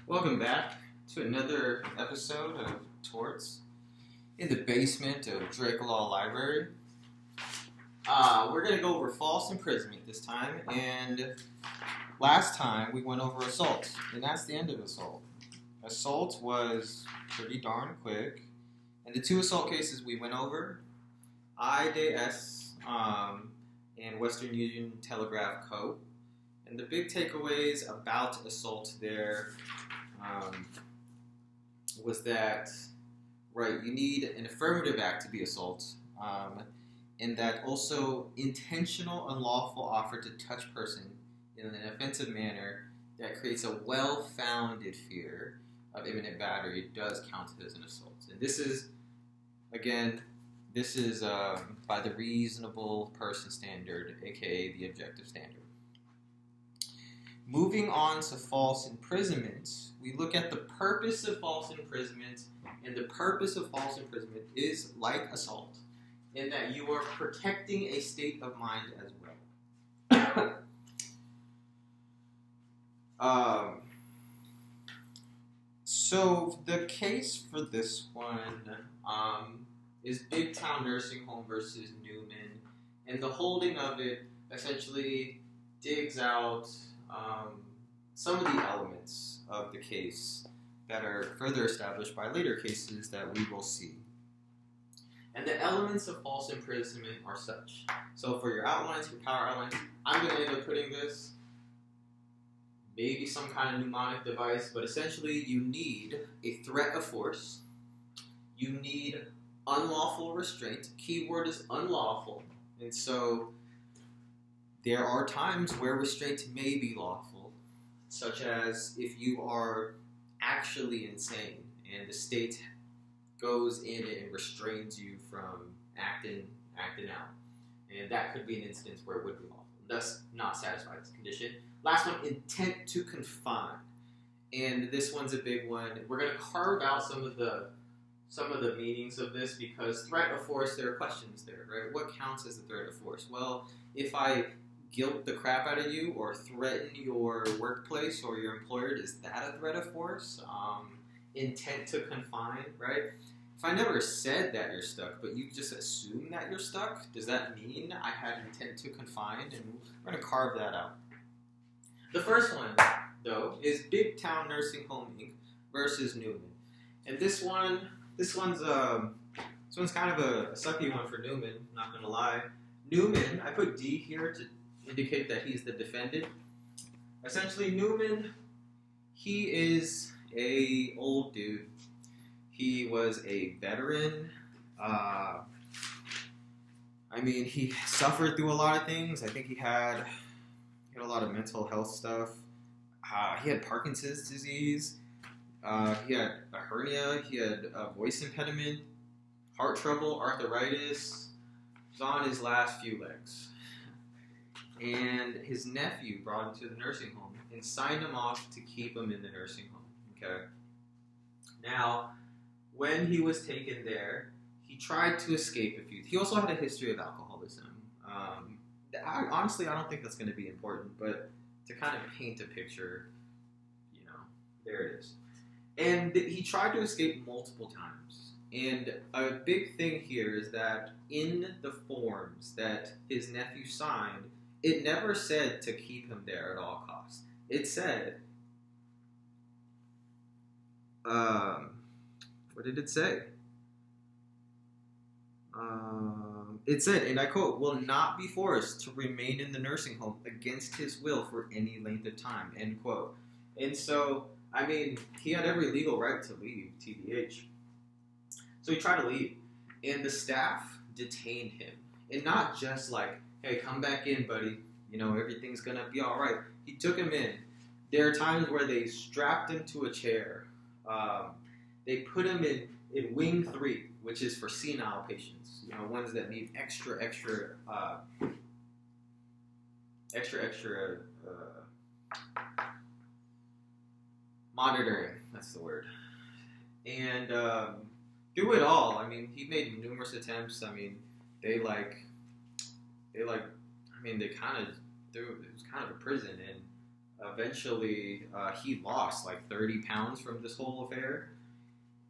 Welcome back to another episode of Torts in the basement of Drake Law Library. We're going to go over false imprisonment this time, and last time we went over assault, and that's the end of assault. Assault was pretty darn quick, and the two assault cases we went over, IDS and Western Union Telegraph Co. And the big takeaways about assault there was that, right, you need an affirmative act to be assault, and that also intentional unlawful offer to touch person in an offensive manner that creates a well-founded fear of imminent battery does count as an assault. And this is, again, by the reasonable person standard, aka the objective standard. Moving on to false imprisonment, we look at the purpose of false imprisonment, and the purpose of false imprisonment is like assault, in that you are protecting a state of mind as well. So the case for this one is Big Town Nursing Home versus Newman, and the holding of it essentially digs out some of the elements of the case that are further established by later cases that we will see. And the elements of false imprisonment are such. So for your outlines, your power outlines, I'm going to end up putting this, maybe some kind of mnemonic device, but essentially you need a threat of force, you need unlawful restraint, keyword is unlawful, and so there are times where restraint may be lawful, such as if you are actually insane and the state goes in and restrains you from acting out. And that could be an instance where it would be lawful, thus not satisfy this condition. Last one, intent to confine. And this one's a big one. We're going to carve out some of the meanings of this because threat of force, there are questions there, right? What counts as a threat of force? Well, if I guilt the crap out of you or threaten your workplace or your employer, is that a threat of force? Intent to confine, right? If I never said that you're stuck, but you just assume that you're stuck, does that mean I had intent to confine? And we're going to carve that out. The first one, though, is Big Town Nursing Home Inc. versus Newman. And this one's kind of a sucky one for Newman, not going to lie. Newman, I put D here to indicate that he's the defendant. Essentially, Newman, he is a old dude. He was a veteran. He suffered through a lot of things. I think he had a lot of mental health stuff. He had Parkinson's disease. He had a hernia. He had a voice impediment, heart trouble, arthritis. He was on his last few legs. And his nephew brought him to the nursing home and signed him off to keep him in the nursing home. Okay. Now, when he was taken there, he tried to escape a few. He also had a history of alcoholism. Honestly, I don't think that's going to be important, but to kind of paint a picture, there it is. And he tried to escape multiple times. And a big thing here is that in the forms that his nephew signed, it never said to keep him there at all costs. It said, what did it say? It said, and I quote, will not be forced to remain in the nursing home against his will for any length of time, end quote. And so, he had every legal right to leave, TBH. So he tried to leave, and the staff detained him. And not just like, hey, come back in, buddy. Everything's going to be all right. He took him in. There are times where they strapped him to a chair. They put him in Wing 3, which is for senile patients. Ones that need extra monitoring. That's the word. And through it all, he made numerous attempts. They kind of it was kind of a prison, and eventually he lost like 30 pounds from this whole affair.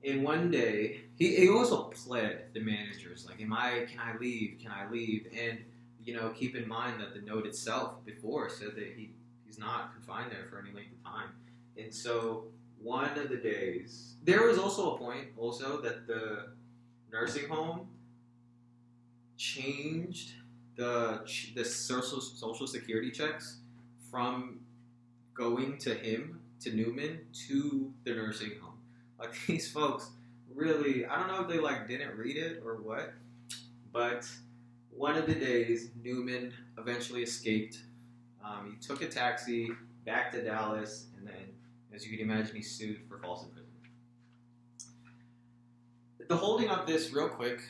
And one day, he also pled the managers, like, can I leave? Can I leave? And, keep in mind that the note itself before said that he's not confined there for any length of time. And so, one of the days, there was also a point also that the nursing home changed the social security checks from going to him, to Newman, to the nursing home. Like, these folks really, I don't know if they didn't read it or what, but one of the days Newman eventually escaped. He took a taxi back to Dallas, and then, as you can imagine, he sued for false imprisonment. The holding of this, real quick,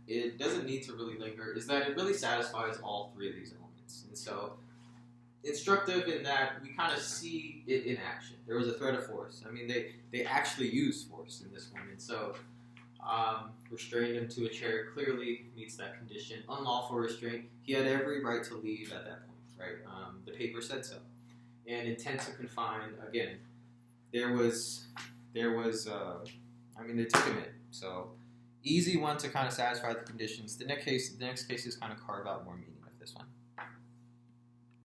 it doesn't need to really linger, is that it really satisfies all three of these elements. And so, instructive in that we kind of see it in action. There was a threat of force. I mean, they actually used force in this one. And so, restraining him to a chair clearly meets that condition. Unlawful restraint. He had every right to leave at that point, right? The paper said so. And intent to confine, again, they took him in. So, easy one to kind of satisfy the conditions. The next case is kind of carve out more meaning with this one.